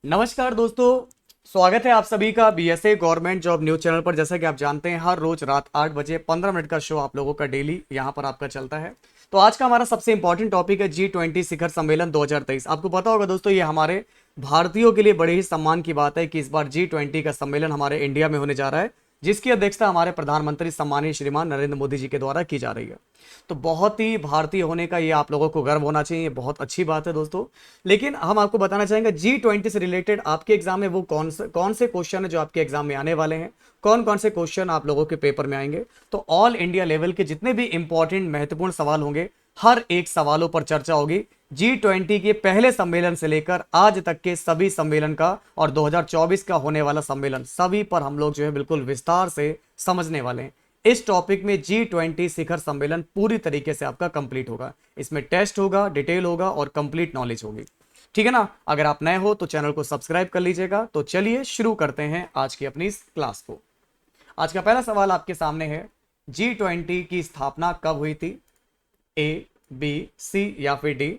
नमस्कार दोस्तों, स्वागत है आप सभी का BSA government job news channel पर। जैसा कि आप जानते हैं, हर रोज रात 8 बजे 15 मिनट का शो आप लोगों का डेली यहां पर आपका चलता है। तो आज का हमारा सबसे इंपॉर्टेंट टॉपिक है G20 शिखर सम्मेलन 2023। आपको पता होगा दोस्तों, ये हमारे भारतीयों के लिए बड़े ही सम्मान की बात है कि इस बार G20 का सम्मेलन हमारे इंडिया में होने जा रहा है, जिसकी अध्यक्षता हमारे प्रधानमंत्री सम्मानीय श्रीमान नरेंद्र मोदी जी के द्वारा की जा रही है। तो बहुत ही भारतीय होने का ये आप लोगों को गर्व होना चाहिए, ये बहुत अच्छी बात है दोस्तों। लेकिन हम आपको बताना चाहेंगे G20 से रिलेटेड आपके एग्जाम में वो कौन से क्वेश्चन है जो आपके एग्जाम में आने वाले हैं, कौन कौन से क्वेश्चन आप लोगों के पेपर में आएंगे। तो ऑल इंडिया लेवल के जितने भी इंपॉर्टेंट महत्वपूर्ण सवाल होंगे, हर एक सवालों पर चर्चा होगी। G20 के पहले सम्मेलन से लेकर आज तक के सभी सम्मेलन का और 2024 का होने वाला सम्मेलन, सभी पर हम लोग जो है बिल्कुल विस्तार से समझने वाले हैं। इस टॉपिक में G20 शिखर सम्मेलन पूरी तरीके से आपका कंप्लीट होगा। इसमें टेस्ट होगा, डिटेल होगा और कंप्लीट नॉलेज होगी। ठीक है ना। अगर आप नए हो तो चैनल को सब्सक्राइब कर लीजिएगा। तो चलिए शुरू करते हैं आज की अपनी इस क्लास को। आज का पहला सवाल आपके सामने है, G20 की स्थापना कब हुई थी? ए, बी, सी या फिर डी?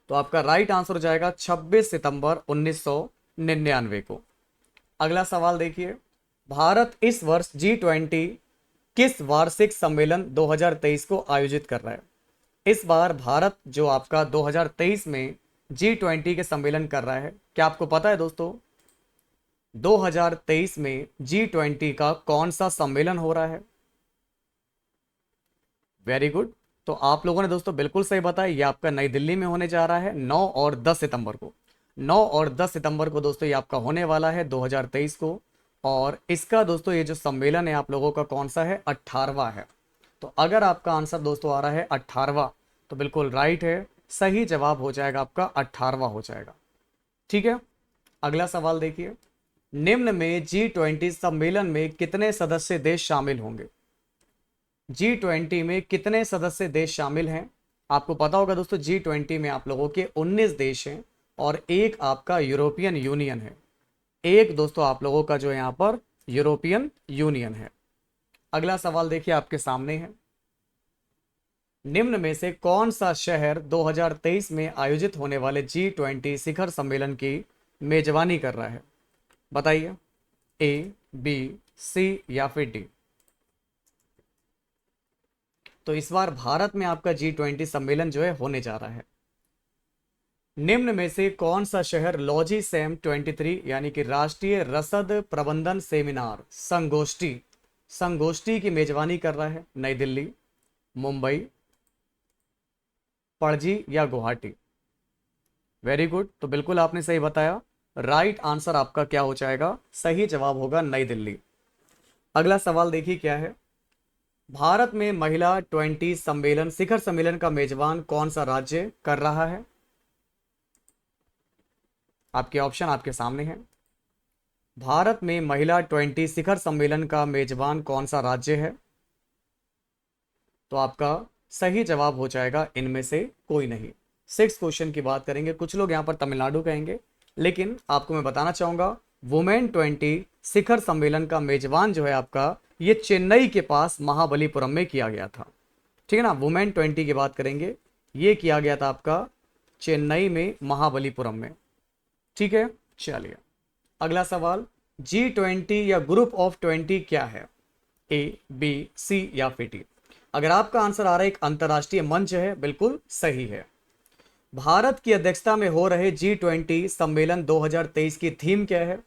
तो आपका राइट आंसर हो जाएगा 26 सितंबर 1999 को। अगला सवाल देखिए, भारत इस वर्ष G20 किस वार्षिक सम्मेलन 2023 को आयोजित कर रहा है? इस बार भारत जो आपका 2023 में G20 के सम्मेलन कर रहा है, क्या आपको पता है दोस्तों 2023 में G20 का कौन सा सम्मेलन हो रहा है? Very good. तो आप लोगों ने दोस्तों बिल्कुल सही बताया, ये आपका नई दिल्ली में होने जा रहा है 9 और 10 सितंबर को। 9 और 10 सितंबर को दोस्तों ये आपका होने वाला है 2023 को। और इसका दोस्तों ये जो सम्मेलन है आप लोगों का कौन सा है? 18वां है। तो अगर आपका आंसर दोस्तों आ रहा है 18वां, तो बिल्कुल राइट है, सही जवाब हो जाएगा आपका 18वां हो जाएगा। ठीक है। अगला सवाल देखिए, निम्न में G20 सम्मेलन में कितने सदस्य देश शामिल होंगे? G20 में कितने सदस्य देश शामिल हैं? आपको पता होगा दोस्तों G20 में आप लोगों के 19 देश हैं और एक आपका यूरोपियन यूनियन है। एक दोस्तों आप लोगों का जो यहाँ पर यूरोपियन यूनियन है। अगला सवाल देखिए आपके सामने है, निम्न में से कौन सा शहर 2023 में आयोजित होने वाले G20 शिखर सम्मेलन की मेजबानी कर रहा है? बताइए, ए, बी, सी या फिर डी? तो इस बार भारत में आपका G20 सम्मेलन जो है होने जा रहा है। निम्न में से कौन सा शहर लॉजी सैम 23 यानी कि राष्ट्रीय रसद प्रबंधन सेमिनार संगोष्ठी की मेजबानी कर रहा है? नई दिल्ली, मुंबई, पणजी या गुवाहाटी? Very good. तो बिल्कुल आपने सही बताया, राइट आंसर आपका क्या हो जाएगा? सही जवाब होगा नई दिल्ली। अगला सवाल देखिए क्या है, भारत में महिला 20 सम्मेलन शिखर सम्मेलन का मेजबान कौन सा राज्य कर रहा है? आपके ऑप्शन आपके सामने हैं। भारत में महिला 20 शिखर सम्मेलन का मेजबान कौन सा राज्य है? तो आपका सही जवाब हो जाएगा इनमें से कोई नहीं। 6 क्वेश्चन की बात करेंगे, कुछ लोग यहां पर तमिलनाडु कहेंगे, लेकिन आपको मैं बताना चाहूंगा वुमेन 20 शिखर सम्मेलन का मेजबान जो है आपका, ये चेन्नई के पास महाबलीपुरम में किया गया था। ठीक है ना। वुमेन 20 की बात करेंगे, ये किया गया था आपका चेन्नई में महाबलीपुरम में। ठीक है। चलिए अगला सवाल, G20 या ग्रुप ऑफ 20 क्या है? ए, बी, सी या फिर डी? अगर आपका आंसर आ रहा है एक अंतरराष्ट्रीय मंच है, बिल्कुल सही है। भारत की अध्यक्षता में हो रहे G20 सम्मेलन 2023 की थीम क्या है?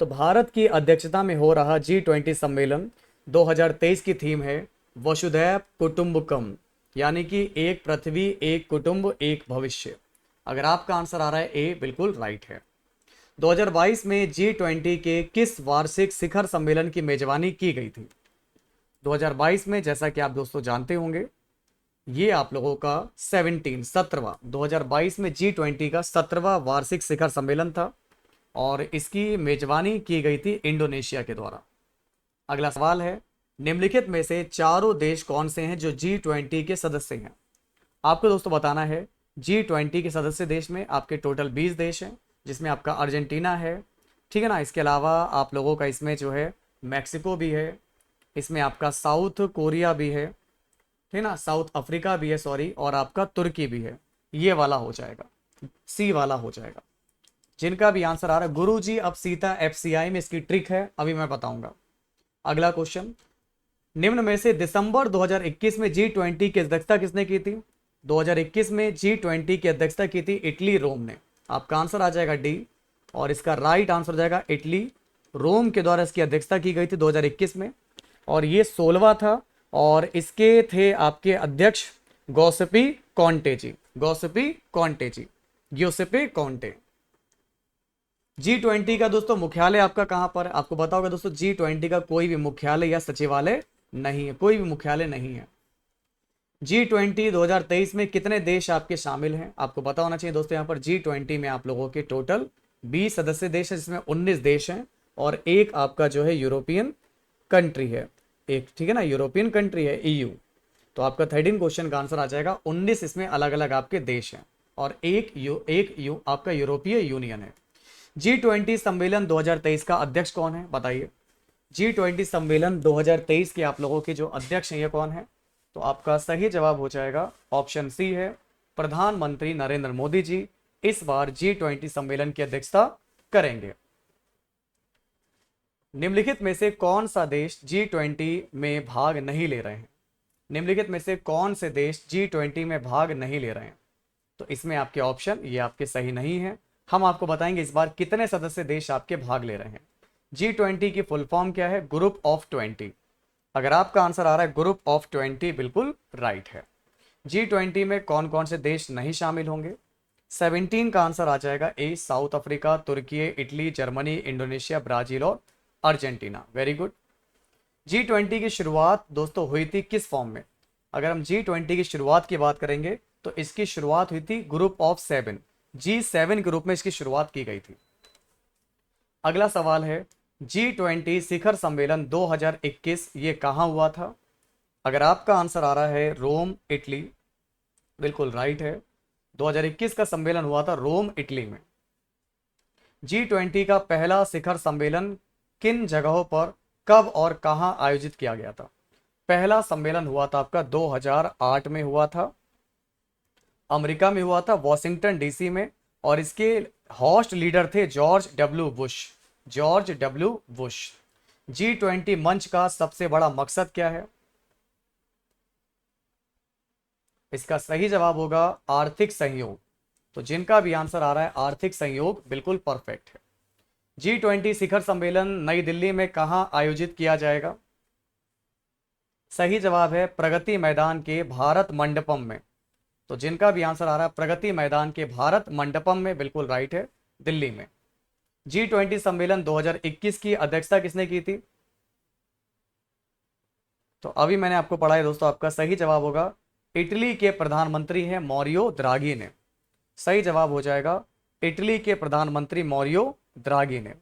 तो भारत की अध्यक्षता में हो रहा G20 सम्मेलन 2023 की थीम है वसुधैव कुटुंबकम, यानी कि एक पृथ्वी, एक कुटुंब, एक भविष्य। अगर आपका आंसर आ रहा है ए, बिल्कुल राइट है। 2022 में G20 के किस वार्षिक शिखर सम्मेलन की मेजबानी की गई थी? 2022 में जैसा कि आप दोस्तों जानते होंगे, ये आप लोगों का 17वां 2022 में G20 का 17वां वार्षिक शिखर सम्मेलन था और इसकी मेजबानी की गई थी इंडोनेशिया के द्वारा। अगला सवाल है, निम्नलिखित में से चारों देश कौन से हैं जो G20 के सदस्य हैं? आपको दोस्तों बताना है, G20 के सदस्य देश में आपके टोटल 20 देश हैं, जिसमें आपका अर्जेंटीना है। ठीक है ना। इसके अलावा आप लोगों का इसमें जो है मैक्सिको भी है, इसमें आपका साउथ कोरिया भी है, ठीक है ना, साउथ अफ्रीका भी है सॉरी, और आपका तुर्की भी है। ये वाला हो जाएगा, सी वाला हो जाएगा। जिनका भी आंसर आ रहा है गुरुजी, अब सीता एफसीआई में इसकी ट्रिक है, अभी मैं बताऊंगा। अगला क्वेश्चन, निम्न में से दिसंबर 2021 में G20 की अध्यक्षता किसने की थी? 2021 में G20 की अध्यक्षता की थी इटली रोम ने। आपका आंसर आ जाएगा डी, और इसका राइट आंसर हो जाएगा इटली रोम के द्वारा इसकी अध्यक्षता की गई थी 2021 में, और ये 16वां था। और इसके थे आपके अध्यक्ष गौसेपी कॉन्टे जी, गौसेपी कॉन्टे जी, ग्योसेपे कॉन्टे। G20 का दोस्तों मुख्यालय आपका कहां पर है? आपको पता होगा दोस्तों, G20 का कोई भी मुख्यालय या सचिवालय नहीं है, कोई भी मुख्यालय नहीं है। G20 2023 में कितने देश आपके शामिल हैं? आपको पता होना चाहिए दोस्तों, यहाँ पर G20 में आप लोगों के टोटल 20 सदस्य देश है, जिसमें 19 देश हैं और एक आपका जो है यूरोपियन कंट्री है, एक, ठीक है ना, यूरोपियन कंट्री है, EU। तो आपका 13 क्वेश्चन का आंसर आ जाएगा 19, इसमें अलग अलग आपके देश हैं और एक आपका यूरोपीय यूनियन है। G20 सम्मेलन 2023 का अध्यक्ष कौन है, बताइए। G20 सम्मेलन 2023 के आप लोगों के जो अध्यक्ष हैं ये कौन है? तो आपका सही जवाब हो जाएगा ऑप्शन सी है, प्रधानमंत्री नरेंद्र मोदी जी इस बार G20 सम्मेलन की अध्यक्षता करेंगे। निम्नलिखित में से कौन सा देश G20 में भाग नहीं ले रहे हैं? निम्नलिखित में से कौन से देश G20 में भाग नहीं ले रहे हैं? तो इसमें आपके ऑप्शन ये आपके सही नहीं है। हम आपको बताएंगे इस बार कितने सदस्य देश आपके भाग ले रहे हैं। G20 की फुल फॉर्म क्या है? Group of 20। अगर आपका आंसर आ रहा है ग्रुप ऑफ 20, बिल्कुल राइट है। G20 में कौन कौन से देश नहीं शामिल होंगे? 17 का आंसर आ जाएगा ए, साउथ अफ्रीका, तुर्की, इटली, जर्मनी, इंडोनेशिया, ब्राजील और अर्जेंटीना। Very good. G20 की शुरुआत दोस्तों हुई थी किस फॉर्म में? अगर हम G20 की शुरुआत की बात करेंगे तो इसकी शुरुआत हुई थी ग्रुप ऑफ 7, G7 के रूप में इसकी शुरुआत की गई थी। अगला सवाल है, G20 शिखर सम्मेलन 2021 ये कहां हुआ था? अगर आपका आंसर आ रहा है रोम, इटली, बिल्कुल राइट है। 2021 का सम्मेलन हुआ था रोम, इटली में। G20 का पहला शिखर सम्मेलन किन जगहों पर, कब और कहां आयोजित किया गया था? पहला सम्मेलन हुआ था आपका 2008 में हुआ था, अमेरिका में हुआ था, वॉशिंगटन डीसी में, और इसके होस्ट लीडर थे George W Bush, George W Bush. G20 मंच का सबसे बड़ा मकसद क्या है? इसका सही जवाब होगा आर्थिक सहयोग। तो जिनका भी आंसर आ रहा है आर्थिक सहयोग, बिल्कुल परफेक्ट है। G20 शिखर सम्मेलन नई दिल्ली में कहां आयोजित किया जाएगा? सही जवाब है प्रगति मैदान के भारत मंडपम में। तो जिनका भी आंसर आ रहा है प्रगति मैदान के भारत मंडपम में, बिल्कुल राइट है, दिल्ली में। G20 सम्मेलन 2021 की अध्यक्षता किसने की थी? तो अभी मैंने आपको पढ़ा है दोस्तों, आपका सही जवाब होगा इटली के प्रधानमंत्री हैं मौरियो द्रागी ने। सही जवाब हो जाएगा इटली के प्रधानमंत्री मौरियो द्रागी ने।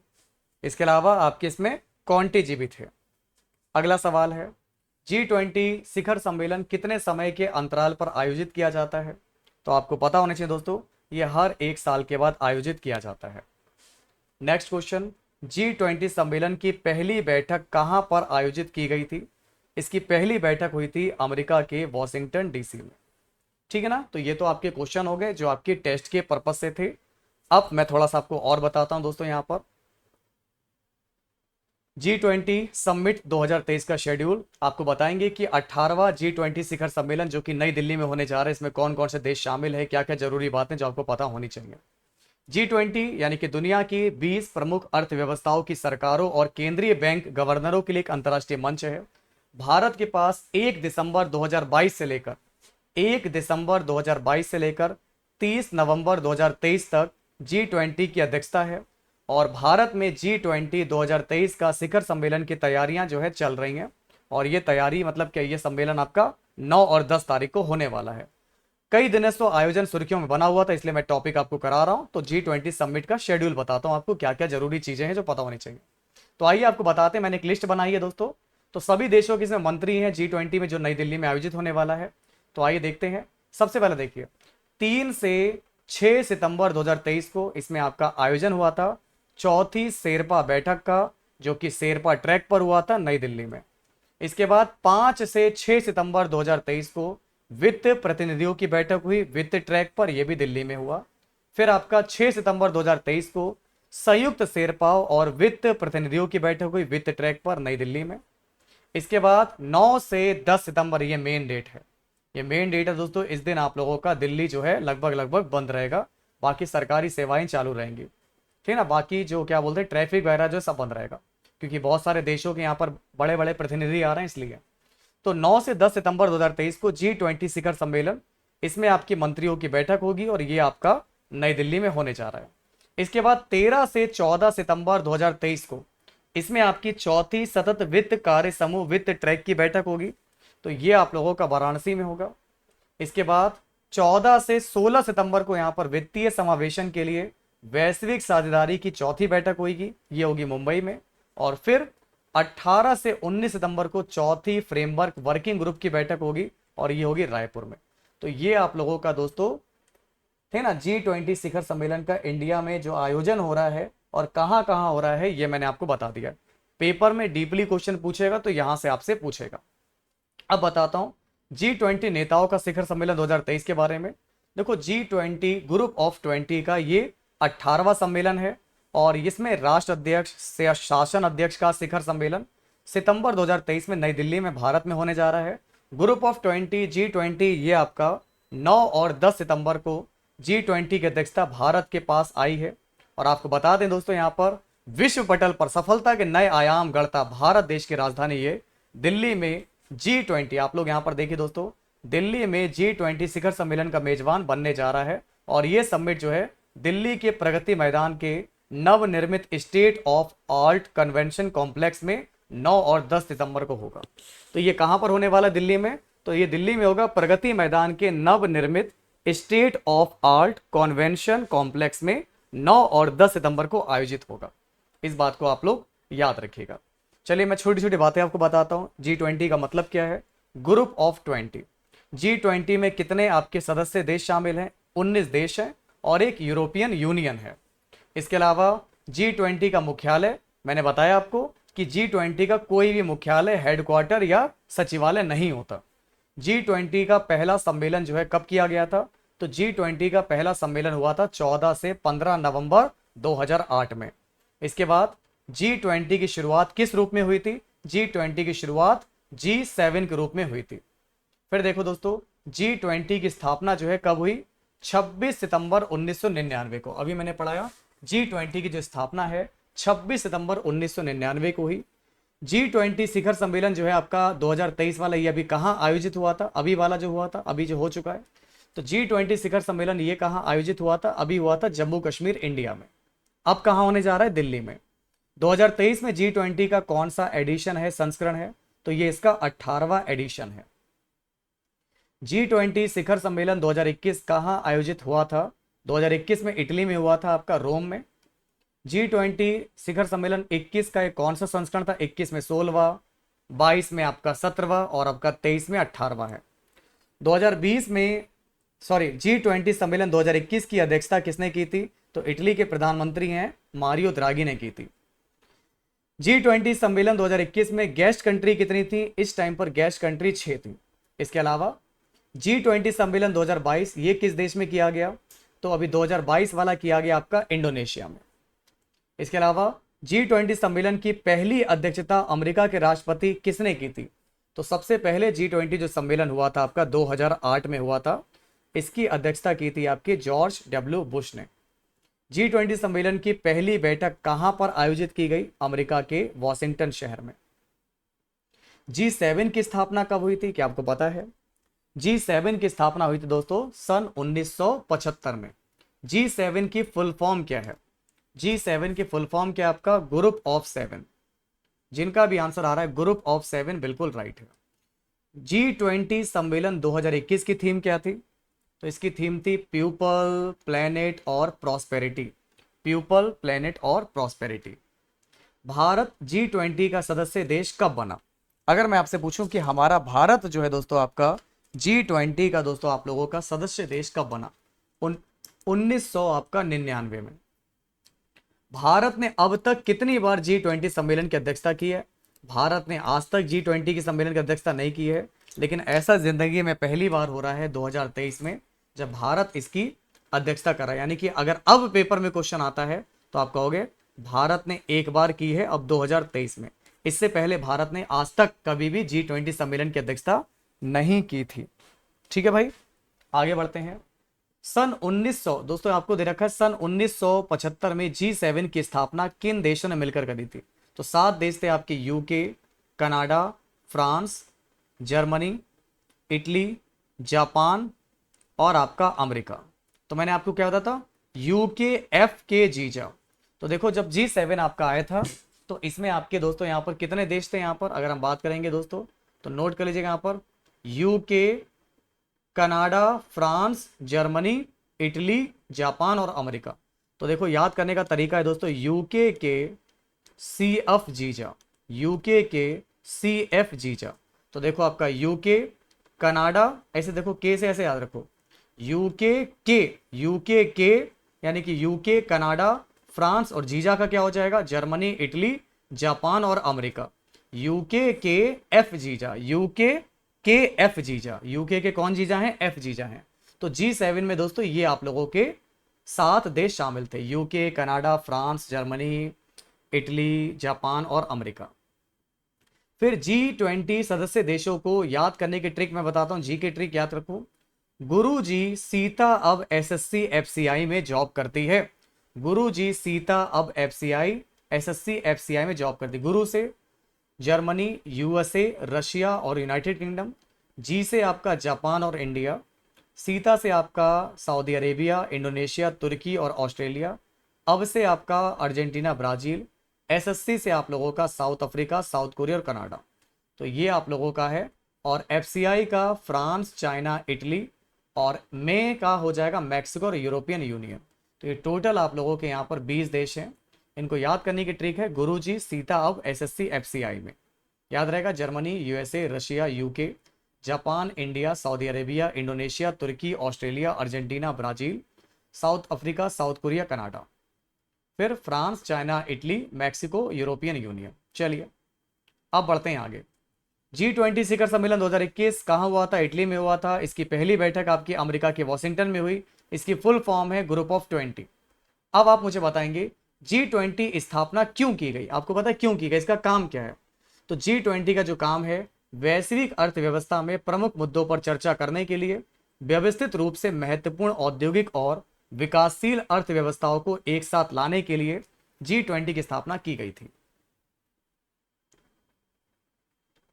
इसके अलावा आपके इसमें कॉन्टे जी भी थे। अगला सवाल है, G20 शिखर सम्मेलन कितने समय के अंतराल पर आयोजित किया जाता है? तो आपको पता होना चाहिए दोस्तों, यह हर एक साल के बाद आयोजित किया जाता है। नेक्स्ट क्वेश्चन, G20 सम्मेलन की पहली बैठक कहां पर आयोजित की गई थी? इसकी पहली बैठक हुई थी अमेरिका के वॉशिंगटन डीसी में। ठीक है ना, तो ये तो आपके क्वेश्चन हो गए जो आपके टेस्ट के पर्पस से थे। अब मैं थोड़ा सा आपको और बताता हूं दोस्तों, यहां पर G20 समिट 2023 का शेड्यूल आपको बताएंगे कि 18वां G20 शिखर सम्मेलन जो कि नई दिल्ली में होने जा रहा है, इसमें कौन कौन से देश शामिल है, क्या क्या जरूरी बातें जो आपको पता होनी चाहिए। G20 यानी कि दुनिया की 20 प्रमुख अर्थव्यवस्थाओं की सरकारों और केंद्रीय बैंक गवर्नरों के लिए एक अंतर्राष्ट्रीय मंच है। भारत के पास 1 दिसंबर 2022 से लेकर 30 नवंबर 2023 तक G20 की अध्यक्षता है, और भारत में G20 2023 का शिखर सम्मेलन की तैयारियां जो है चल रही हैं। और ये तैयारी मतलब क्या, ये सम्मेलन आपका 9 और 10 तारीख को होने वाला है। कई दिनों से आयोजन सुर्खियों में बना हुआ था, इसलिए मैं टॉपिक आपको करा रहा हूं। तो G20 समिट का शेड्यूल बताता हूं आपको, क्या क्या जरूरी चीजें हैं जो पता होनी चाहिए। तो आइए आपको बताते हैं, मैंने एक लिस्ट बनाई है दोस्तों। तो सभी देशों के इसमें मंत्री हैं G20 में, जो नई दिल्ली में आयोजित होने वाला है। तो आइए देखते हैं। सबसे पहले देखिए, 3 से 6 सितंबर 2023 को इसमें आपका आयोजन हुआ था चौथी शेरपा बैठक का, जो कि शेरपा ट्रैक पर हुआ था नई दिल्ली में। इसके बाद 5 से 6 सितंबर 2023 को वित्त प्रतिनिधियों की बैठक हुई वित्त ट्रैक पर, यह भी दिल्ली में हुआ। फिर आपका 6 सितंबर 2023 को संयुक्त शेरपाओ और वित्त प्रतिनिधियों की बैठक हुई वित्त ट्रैक पर नई दिल्ली में। इसके बाद 9 से 10 सितंबर ये मेन डेट है, ये मेन डेट है दोस्तों। इस दिन आप लोगों का दिल्ली जो है लगभग बंद रहेगा, बाकी सरकारी सेवाएं चालू रहेंगी, ठीक है ना। बाकी जो क्या बोलते हैं ट्रैफिक वगैरह जो सब बंद रहेगा, क्योंकि बहुत सारे देशों के यहाँ पर बड़े बड़े प्रतिनिधि आ रहे हैं इसलिए। तो 9 से 10 सितंबर 2023 को G20 शिखर सम्मेलन, इसमें आपकी मंत्रियों की बैठक होगी और ये आपका नई दिल्ली में होने जा रहा है। इसके बाद 13 से 14 सितंबर 2023 को इसमें आपकी चौथी सतत वित्त कार्य समूह वित्त ट्रैक की बैठक होगी, तो ये आप लोगों का वाराणसी में होगा। इसके बाद 14 से 16 सितंबर को यहाँ पर वित्तीय समावेशन के लिए वैश्विक साझेदारी की चौथी बैठक होगी, ये होगी मुंबई में। और फिर 18 से 19 सितंबर को चौथी फ्रेमवर्क वर्किंग ग्रुप की बैठक होगी और ये होगी रायपुर में। तो ये आप लोगों का दोस्तों थे ना G20 शिखर सम्मेलन का इंडिया में जो आयोजन हो रहा है और कहां कहां हो रहा है ये मैंने आपको बता दिया। पेपर में डीपली क्वेश्चन पूछेगा तो यहां से आपसे पूछेगा। अब बताता हूं G20 नेताओं का शिखर सम्मेलन 2023 के बारे में। देखो G20 ग्रुप ऑफ 20 का ये 18वां सम्मेलन है और इसमें राष्ट्र अध्यक्ष से शासन अध्यक्ष का शिखर सम्मेलन सितंबर 2023 में नई दिल्ली में भारत में होने जा रहा है। ग्रुप ऑफ 20 G20 ये आपका 9 और 10 सितंबर को G20 की अध्यक्षता भारत के पास आई है। और आपको बता दें दोस्तों यहाँ पर विश्व पटल पर सफलता के नए आयाम गढ़ता भारत देश की राजधानी ये दिल्ली में G20, आप लोग यहाँ पर देखिए दोस्तों, दिल्ली में G20 शिखर सम्मेलन का मेजबान बनने जा रहा है। और ये समिट जो है दिल्ली के प्रगति मैदान के नवनिर्मित state of art convention complex में 9 और 10 सितंबर को होगा। तो ये कहां पर होने वाला है? दिल्ली में। तो ये दिल्ली में होगा प्रगति मैदान के नवनिर्मित state of art convention complex में 9 और 10 सितंबर को आयोजित होगा। इस बात को आप लोग याद रखिएगा। चलिए मैं छोटी छोटी बातें आपको बताता हूं। G20 का मतलब क्या है? Group of 20। G20 में कितने आपके सदस्य देश शामिल हैं? 19 देश हैं और एक यूरोपियन यूनियन है। इसके अलावा G20 का मुख्यालय मैंने बताया आपको कि G20 का कोई भी मुख्यालय हेडक्वार्टर या सचिवालय नहीं होता। G20 का पहला सम्मेलन जो है कब किया गया था? तो G20 का पहला सम्मेलन हुआ था 14 से 15 नवंबर 2008 में। इसके बाद G20 की शुरुआत किस रूप में हुई थी? G20 की शुरुआत G7 के रूप में हुई थी। फिर देखो दोस्तों G20 की स्थापना जो है कब हुई? 26 सितंबर 1999 को। अभी मैंने पढ़ाया G20 की जो स्थापना है 26 सितंबर 1999 को हुई। G20 शिखर सम्मेलन जो है आपका 2023 वाला, ये अभी कहाँ आयोजित हुआ था? अभी वाला जो हुआ था, अभी जो हो चुका है। तो G20 शिखर सम्मेलन ये कहाँ आयोजित हुआ था? अभी हुआ था जम्मू कश्मीर इंडिया में। अब कहाँ होने जा रहा है? दिल्ली में। 2023 में G20 का कौन सा एडिशन है, संस्करण है? तो ये इसका 18वां एडिशन है। G20 शिखर सम्मेलन 2021 कहाँ आयोजित हुआ था? 2021 में इटली में हुआ था, आपका रोम में। G20 शिखर सम्मेलन 21 का एक कौन सा संस्करण था? 21 में 16वां, 22 में आपका 17वां और आपका 23 में 18वां है। 2020 में G20 सम्मेलन 2021 की अध्यक्षता किसने की थी? तो इटली के प्रधानमंत्री हैं मारियो द्रागी ने की थी। G20 सम्मेलन 2021 में गेस्ट कंट्री कितनी थी? इस टाइम पर गेस्ट कंट्री 6 थी। इसके अलावा G20 सम्मेलन 2022 ये किस देश में किया गया? तो अभी 2022 वाला किया गया आपका इंडोनेशिया में। इसके अलावा G20 सम्मेलन की पहली अध्यक्षता अमेरिका के राष्ट्रपति किसने की थी? तो सबसे पहले G20 जो सम्मेलन हुआ था आपका 2008 में हुआ था, इसकी अध्यक्षता की थी आपके जॉर्ज डब्ल्यू बुश ने। G20 सम्मेलन की पहली बैठक कहां पर आयोजित की गई? अमेरिका के वॉशिंगटन शहर में। G7 की स्थापना कब हुई थी? क्या आपको पता है? G7 की स्थापना हुई थी दोस्तों सन 1975 में। G7 की फुल फॉर्म क्या है? G7 की फुल फॉर्म क्या है आपका? Group of 7। जिनका भी आंसर आ रहा है ग्रुप ऑफ 7 बिल्कुल राइट है। G20 सम्मेलन 2021 की थीम क्या थी? तो इसकी थीम थी पीपल, प्लेनेट और प्रॉस्पेरिटी। पीपल, प्लेनेट और प्रॉस्पेरिटी। भारत G20 का सदस्य देश कब बना? अगर मैं आपसे पूछूं कि हमारा भारत जो है दोस्तों आपका G20 का दोस्तों आप लोगों का सदस्य देश कब बना? 1900 आपका 99 में। भारत ने अब तक कितनी बार G20 सम्मेलन की अध्यक्षता की है? भारत ने आज तक G20 की सम्मेलन की अध्यक्षता नहीं की है, लेकिन ऐसा जिंदगी में पहली बार हो रहा है 2023 में, जब भारत इसकी अध्यक्षता कर रहा है। यानी कि अगर अब पेपर में क्वेश्चन आता है तो आप कहोगे भारत ने एक बार की है, अब 2023 में। इससे पहले भारत ने आज तक कभी भी G20 सम्मेलन की अध्यक्षता नहीं की थी। ठीक है भाई, आगे बढ़ते हैं। सन 1900, दोस्तों आपको दे रखा है सन 1975 में G7 की स्थापना किन देशों ने मिलकर करी थी? तो 7 देश थे आपके, UK, Canada, France, Germany, Italy, Japan और आपका अमेरिका। तो मैंने आपको क्या बताया था, यूके एफ के जीजा। तो देखो जब G7 आपका आया था तो इसमें आपके दोस्तों यहाँ पर कितने देश थे? यहाँ पर अगर हम बात करेंगे दोस्तों तो नोट कर लीजिएगा, यहाँ पर UK, Canada, France, Germany, Italy, Japan और अमेरिका। तो देखो याद करने का तरीका है दोस्तों, यूके के सी एफ जीजा, यूके के सी एफ जीजा। तो देखो आपका यूके, कनाडा, ऐसे देखो के से ऐसे याद रखो, यूके के यानी कि यूके, कनाडा, फ्रांस और जीजा का क्या हो जाएगा, जर्मनी, इटली, जापान और अमेरिका। यूके के एफ जीजा, यूके के एफ जीजा, यूके के कौन जीजा हैं? एफ जीजा हैं। तो G7 में दोस्तों ये आप लोगों के 7 देश शामिल थे, UK, Canada, France, Germany, Italy, Japan और अमेरिका। फिर G20 सदस्य देशों को याद करने की ट्रिक मैं बताता हूं, जी की ट्रिक याद रखो। गुरु जी सीता अब एसएससी एफसीआई में जॉब करती है। गुरु जी सीता अब एसएससी एफसीआई में जॉब करती है। गुरु से जर्मनी, यूएसए, रशिया और यूनाइटेड किंगडम। जी से आपका जापान और इंडिया। सीता से आपका सऊदी अरेबिया, इंडोनेशिया, तुर्की और ऑस्ट्रेलिया। अब से आपका अर्जेंटीना, ब्राज़ील। एसएससी से आप लोगों का साउथ अफ्रीका, साउथ कोरिया और कनाडा। तो ये आप लोगों का है। और एफसीआई का फ्रांस, चाइना, इटली और में का हो जाएगा मैक्सिको और यूरोपियन यूनियन। तो ये टोटल आप लोगों के यहाँ पर 20 देश हैं। इनको याद करने की ट्रिक है, गुरुजी सीता अब एसएससी एफसीआई में। याद रहेगा, Germany, USA, Russia, UK, Japan, India, Saudi Arabia, Indonesia, तुर्की, Australia, Argentina, Brazil, South Africa, South Korea, Canada. फिर France, China, Italy, Mexico, European Union. चलिए अब बढ़ते हैं आगे। G20 शिखर सम्मेलन 2021 कहाँ हुआ था? इटली में हुआ था। इसकी पहली बैठक आपकी अमेरिका के वॉशिंगटन में हुई। इसकी फुल फॉर्म है ग्रुप ऑफ 20। अब आप मुझे बताएंगे G20 स्थापना क्यों की गई? आपको पता है क्यों की गई, इसका काम क्या है? तो G20 का जो काम है, वैश्विक अर्थव्यवस्था में प्रमुख मुद्दों पर चर्चा करने के लिए व्यवस्थित रूप से महत्वपूर्ण औद्योगिक और विकासशील अर्थव्यवस्थाओं को एक साथ लाने के लिए G20 की स्थापना की गई थी।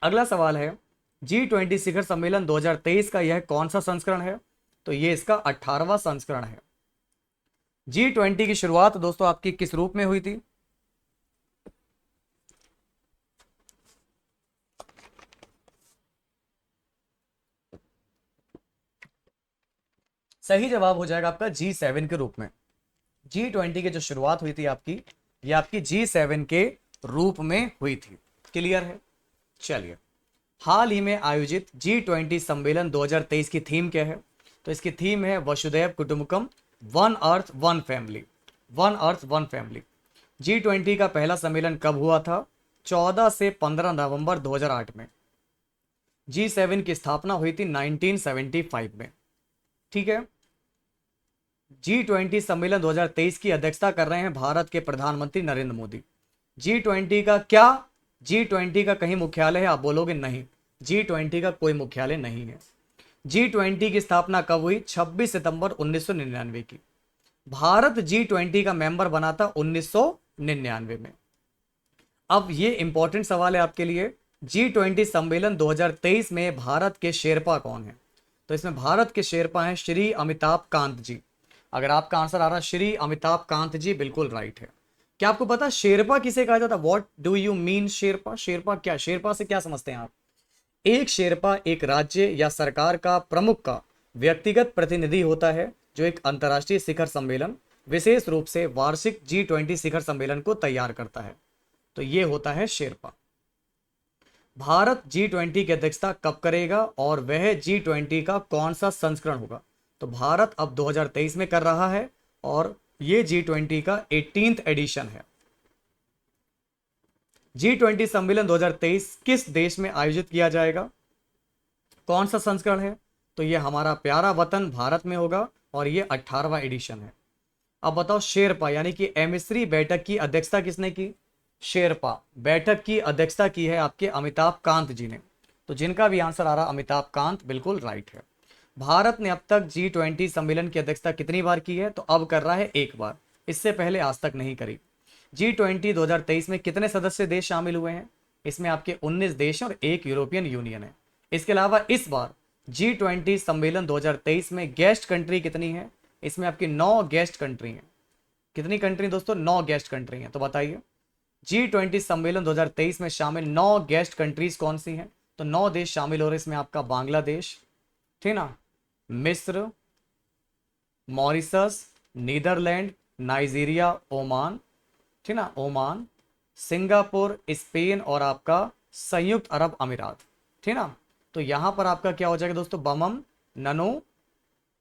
अगला सवाल है, G20 शिखर सम्मेलन 2023 का यह कौन सा संस्करण है? तो ये इसका 18वां संस्करण है। G20 की शुरुआत दोस्तों आपकी किस रूप में हुई थी? सही जवाब हो जाएगा आपका G7 के रूप में। G20 की जो शुरुआत हुई थी आपकी, ये आपकी G7 के रूप में हुई थी। क्लियर है? चलिए, हाल ही में आयोजित G20 सम्मेलन 2023 की थीम क्या है? तो इसकी थीम है वसुधैव कुटुंबकम, one earth one family. One earth one family. G20 का पहला सम्मेलन कब हुआ था? 14 से 15 नवंबर 2008 में। G7 की स्थापना हुई थी 1975 में। ठीक है। G20 सम्मेलन 2023 की अध्यक्षता कर रहे हैं भारत के प्रधानमंत्री नरेंद्र मोदी। G20 का क्या, G20 का कहीं मुख्यालय है? आप बोलोगे नहीं, G20 का कोई मुख्यालय नहीं है। G20 की स्थापना कब हुई? 26 सितंबर 1999 की। भारत G20 का मेंबर बना था 1999 में। अब ये इंपॉर्टेंट सवाल है आपके लिए, G20 सम्मेलन 2023 में भारत के शेरपा कौन है? तो इसमें भारत के शेरपा हैं श्री अमिताभ कांत जी। अगर आपका आंसर आ रहा है श्री अमिताभ कांत जी, बिल्कुल राइट है। क्या आपको पता शेरपा किसे कहा जाता है? What do you mean Sherpa? Sherpa क्या, शेरपा से क्या समझते हैं आप? एक शेरपा एक राज्य या सरकार का प्रमुख का व्यक्तिगत प्रतिनिधि होता है जो एक अंतर्राष्ट्रीय शिखर सम्मेलन, विशेष रूप से वार्षिक G20 शिखर सम्मेलन को तैयार करता है। तो ये होता है शेरपा। भारत G20 की अध्यक्षता कब करेगा और वह G20 का कौन सा संस्करण होगा? तो भारत अब 2023 में कर रहा है और ये G20 का 18th एडिशन है। G20 सम्मेलन 2023 किस देश में आयोजित किया जाएगा? कौन सा संस्करण है? तो ये हमारा प्यारा वतन भारत में होगा और ये 18वां एडिशन है। अब बताओ शेरपा यानी कि एमिस्री बैठक की अध्यक्षता किसने की? शेरपा बैठक की अध्यक्षता की है आपके अमिताभ कांत जी ने। तो जिनका भी आंसर आ रहा अमिताभ कांत बिल्कुल राइट है। भारत ने अब तक G20 सम्मेलन की अध्यक्षता कितनी बार की है? तो अब कर रहा है एक बार, इससे पहले आज तक नहीं करी। G20 2023 में कितने सदस्य देश शामिल हुए हैं? इसमें आपके 19 देश हैं और एक यूरोपियन यूनियन है। इसके अलावा इस बार G20 सम्मेलन 2023 में गेस्ट कंट्री कितनी है? इसमें आपकी 9 गेस्ट कंट्री हैं। कितनी कंट्री दोस्तों? 9 गेस्ट कंट्री हैं। तो बताइए G20 सम्मेलन 2023 में शामिल 9 गेस्ट कंट्रीज कौन सी हैं? तो 9 देश शामिल हो रहे हैं इसमें आपका बांग्लादेश, ठीक ना, मिस्र, मॉरिशस, नीदरलैंड, नाइजीरिया, ओमान, ठीक ना, ओमान, सिंगापुर, स्पेन और आपका संयुक्त अरब अमीरात, ठीक ना। तो यहां पर आपका क्या हो जाएगा दोस्तों? बमम ननो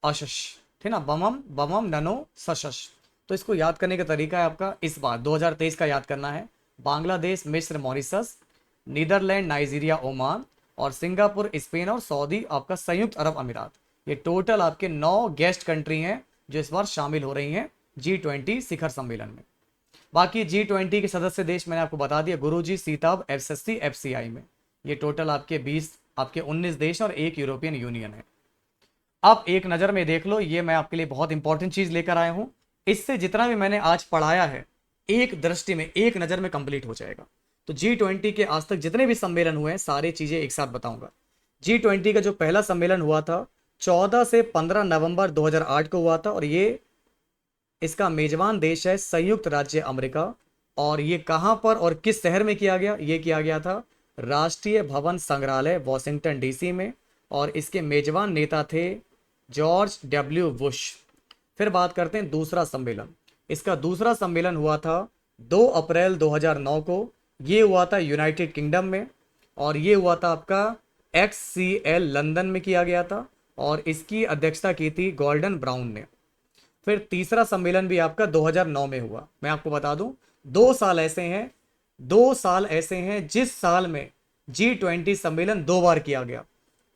अशश, ठीक ना, बमम बमम ननो सशश। तो इसको याद करने का तरीका है आपका इस बार 2023 का याद करना है। बांग्लादेश, मिस्र, मॉरिशस, नीदरलैंड, नाइजीरिया, ओमान और सिंगापुर, स्पेन और सऊदी आपका संयुक्त अरब अमीरात। ये टोटल आपके 9 गेस्ट कंट्री हैं जो इस बार शामिल हो रही हैं G20 शिखर सम्मेलन में। बाकी G20 के सदस्य देश मैंने आपको बता दिया, गुरुजी, सीताब, एफएससी, एफसीआई में। ये टोटल आपके 20 आपके 19 देश और एक यूरोपियन यूनियन है। अब एक नज़र में देख लो, ये मैं आपके लिए बहुत इंपॉर्टेंट चीज़ लेकर आया हूँ। इससे जितना भी मैंने आज पढ़ाया है एक दृष्टि में, एक नज़र में कंप्लीट हो जाएगा। तो G20 के आज तक जितने भी सम्मेलन हुए हैं सारी चीज़ें एक साथ बताऊंगा। G20 का जो पहला सम्मेलन हुआ था 14 से 15 नवंबर 2008 को हुआ था और ये इसका मेजबान देश है संयुक्त राज्य अमेरिका। और ये कहां पर और किस शहर में किया गया? ये किया गया था राष्ट्रीय भवन संग्रहालय वॉशिंगटन डीसी में और इसके मेजबान नेता थे जॉर्ज डब्ल्यू बुश। फिर बात करते हैं दूसरा सम्मेलन। इसका दूसरा सम्मेलन हुआ था 2 अप्रैल 2009 को। ये हुआ था यूनाइटेड किंगडम में और ये हुआ था आपका XCL लंदन में किया गया था और इसकी अध्यक्षता की थी गॉर्डन ब्राउन ने। फिर तीसरा सम्मेलन भी आपका 2009 में हुआ। मैं आपको बता दूं 2 साल ऐसे हैं, 2 साल ऐसे हैं जिस साल में G20 सम्मेलन 2 बार किया गया।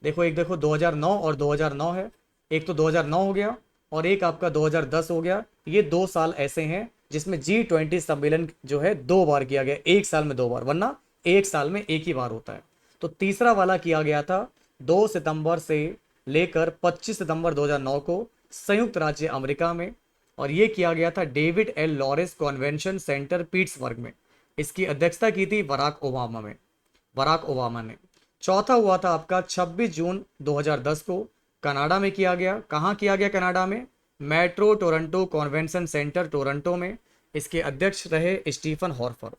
देखो एक देखो 2009 और 2009 है, एक तो 2009 हो गया और एक आपका 2010 हो गया। ये 2 साल ऐसे हैं जिसमें G20 सम्मेलन जो है 2 बार किया गया, एक साल में 2 बार, वरना एक साल में एक ही बार होता है। तो तीसरा वाला किया गया था 2 सितंबर से लेकर 25 सितंबर 2009 को संयुक्त राज्य अमेरिका में और ये किया गया था David L Lawrence convention centre Pittsburgh में। इसकी अध्यक्षता की थी बराक ओबामा ने। चौथा हुआ था आपका 26 जून 2010 को कनाडा में किया गया। कहाँ किया गया? कनाडा में metro Toronto convention centre Toronto में। इसके अध्यक्ष रहे स्टीफन हॉर्फर।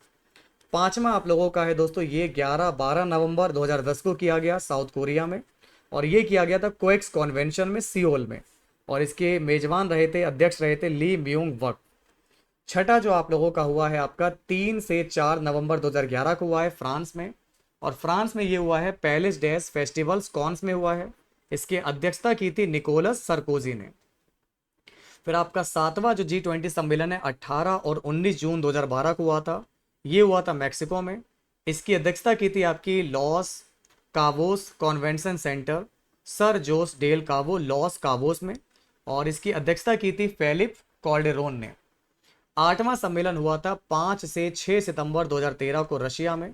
पांचवा आप लोगों का है दोस्तों, ये 11-12 नवंबर 2010 को किया गया साउथ कोरिया में और ये किया गया था कोएक्स कन्वेंशन में सियोल में और इसके मेजबान रहे थे, अध्यक्ष रहे थे ली म्यूंग वक। छठा जो आप लोगों का हुआ है आपका 3 से 4 नवंबर 2011 को हुआ है फ्रांस में और फ्रांस में ये हुआ है पैलेस डेस फेस्टिवल्स कॉन्स में हुआ है। इसके अध्यक्षता की थी निकोलस सरकोजी ने। फिर आपका सातवां जो G20 सम्मेलन है 18 और 19 जून 2012 को हुआ था। ये हुआ था मैक्सिको में। इसकी अध्यक्षता की थी आपकी loss Cabos convention centre sir जोस डेल काबो लॉस काबोस में और इसकी अध्यक्षता की थी फेलिप कॉल्डेरोन ने। आठवां सम्मेलन हुआ था 5 से 6 सितंबर 2013 को रशिया में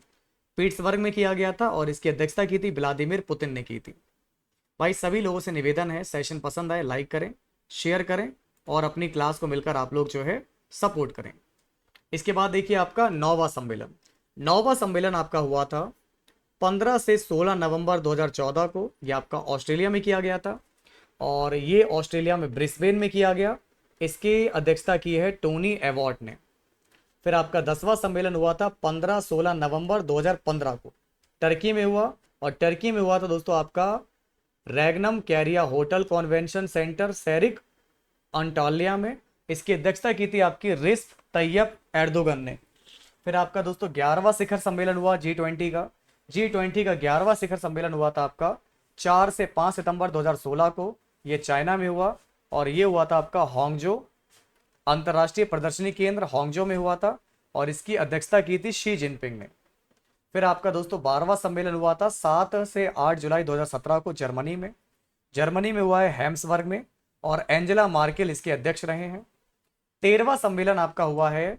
पीट्सबर्ग में किया गया था और इसकी अध्यक्षता की थी व्लादिमीर पुतिन ने की थी। भाई सभी लोगों से निवेदन है, सेशन पसंद आए लाइक करें, शेयर करें और अपनी क्लास को मिलकर आप लोग जो है सपोर्ट करें। इसके बाद देखिए आपका 9वां सम्मेलन। 9वां सम्मेलन आपका हुआ था 15 से 16 नवंबर 2014 को। यह आपका ऑस्ट्रेलिया में किया गया था और ये ऑस्ट्रेलिया में ब्रिस्बेन में किया गया। इसकी अध्यक्षता की है टोनी एवॉर्ट ने। फिर आपका 10वां सम्मेलन हुआ था 15-16 नवंबर 2015 को टर्की में हुआ और टर्की में हुआ था दोस्तों आपका Regnum Carya hotel convention centre Serik Antalya में। इसकी अध्यक्षता की थी आपकी रिस्प तैयब एर्दोगन ने। फिर आपका दोस्तों 11वां शिखर सम्मेलन हुआ G20 का। G20 का 11वां शिखर सम्मेलन हुआ था आपका 4 से 5 सितंबर 2016 को। ये चाइना में हुआ और ये हुआ था आपका हांगजो अंतर्राष्ट्रीय प्रदर्शनी केंद्र हांगजो में हुआ था और इसकी अध्यक्षता की थी शी जिनपिंग ने। फिर आपका दोस्तों 12वां सम्मेलन हुआ था 7 से 8 जुलाई 2017 को जर्मनी में। जर्मनी में हुआ है हैम्सबर्ग में और एंजेला मार्केल इसके अध्यक्ष रहे हैं। 13वां सम्मेलन आपका हुआ है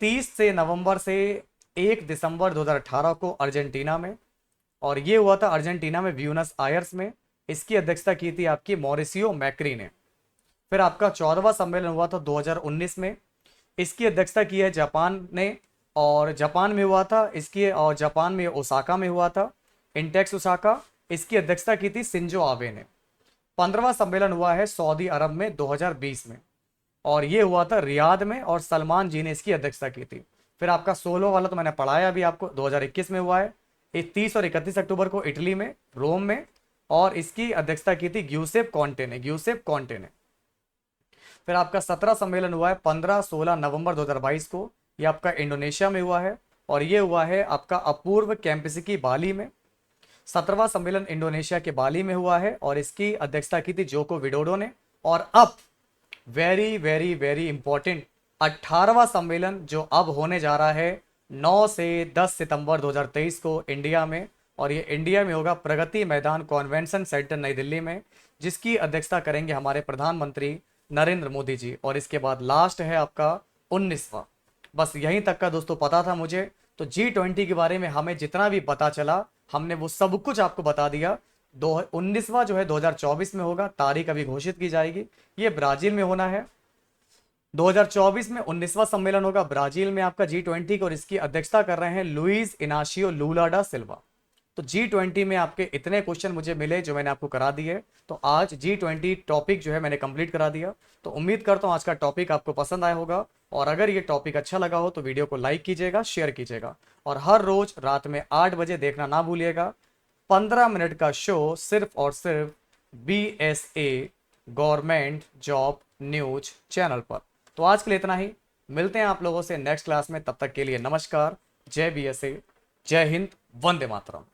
30 से नवंबर से 1 दिसंबर 2018 को अर्जेंटीना में, और ये हुआ था अर्जेंटीना में ब्यूनस आयर्स में। इसकी अध्यक्षता की थी आपकी मॉरिसियो मैक्री ने। फिर आपका 14वां सम्मेलन हुआ था 2019 में, इसकी अध्यक्षता की है जापान ने, और जापान में हुआ था इसकी, और जापान में ओसाका में हुआ था, इंटेक्स ओसाका। इसकी अध्यक्षता की थी शिंजो आबे ने। 15वां सम्मेलन हुआ है सऊदी अरब में 2020 में, और ये हुआ था रियाद में, और सलमान जी ने इसकी अध्यक्षता की थी। फिर आपका 16 वाला तो मैंने पढ़ाया अभी आपको, 2021 में हुआ है 30 और 31 अक्टूबर को इटली में, रोम में, और इसकी अध्यक्षता की थी ग्यूसेप कॉन्टे ने। फिर आपका 17 सम्मेलन हुआ है 15-16 नवंबर 2022 को, ये आपका इंडोनेशिया में हुआ है, और ये हुआ है आपका अपूर्व कैंपसिकी बाली में। 17वां सम्मेलन इंडोनेशिया के बाली में हुआ है, और इसकी अध्यक्षता की थी जोको विडोडो ने। और अब वेरी वेरी वेरी इंपॉर्टेंट 18वां सम्मेलन जो अब होने जा रहा है 9 से 10 सितंबर 2023 को इंडिया में, और ये इंडिया में होगा प्रगति मैदान कॉन्वेंशन सेंटर नई दिल्ली में, जिसकी अध्यक्षता करेंगे हमारे प्रधानमंत्री नरेंद्र मोदी जी। और इसके बाद लास्ट है आपका 19वां। बस यहीं तक का दोस्तों पता था मुझे। तो G20 के बारे में हमें जितना भी पता चला हमने वो सब कुछ आपको बता दिया। 19वां जो है 2024 में होगा, तारीख अभी घोषित की जाएगी, ये ब्राजील में होना है। 2024 में 19वां सम्मेलन होगा ब्राजील में आपका G20 का, और इसकी अध्यक्षता कर रहे हैं लुइस इनाशियो लूला डा सिल्वा। तो G20 में आपके इतने क्वेश्चन मुझे मिले जो मैंने आपको करा दिए। तो आज G20 टॉपिक जो है मैंने कंप्लीट करा दिया। तो उम्मीद करता हूँ आज का टॉपिक आपको पसंद आया होगा, और अगर ये टॉपिक अच्छा लगा हो तो वीडियो को लाइक कीजिएगा, शेयर कीजिएगा, और हर रोज रात में 8 बजे देखना ना भूलिएगा। 15 मिनट का शो सिर्फ और सिर्फ BSA government job news channel पर। तो आज के लिए इतना ही, मिलते हैं आप लोगों से नेक्स्ट क्लास में। तब तक के लिए नमस्कार, जय BSA, जय हिंद, वंदे मातरम।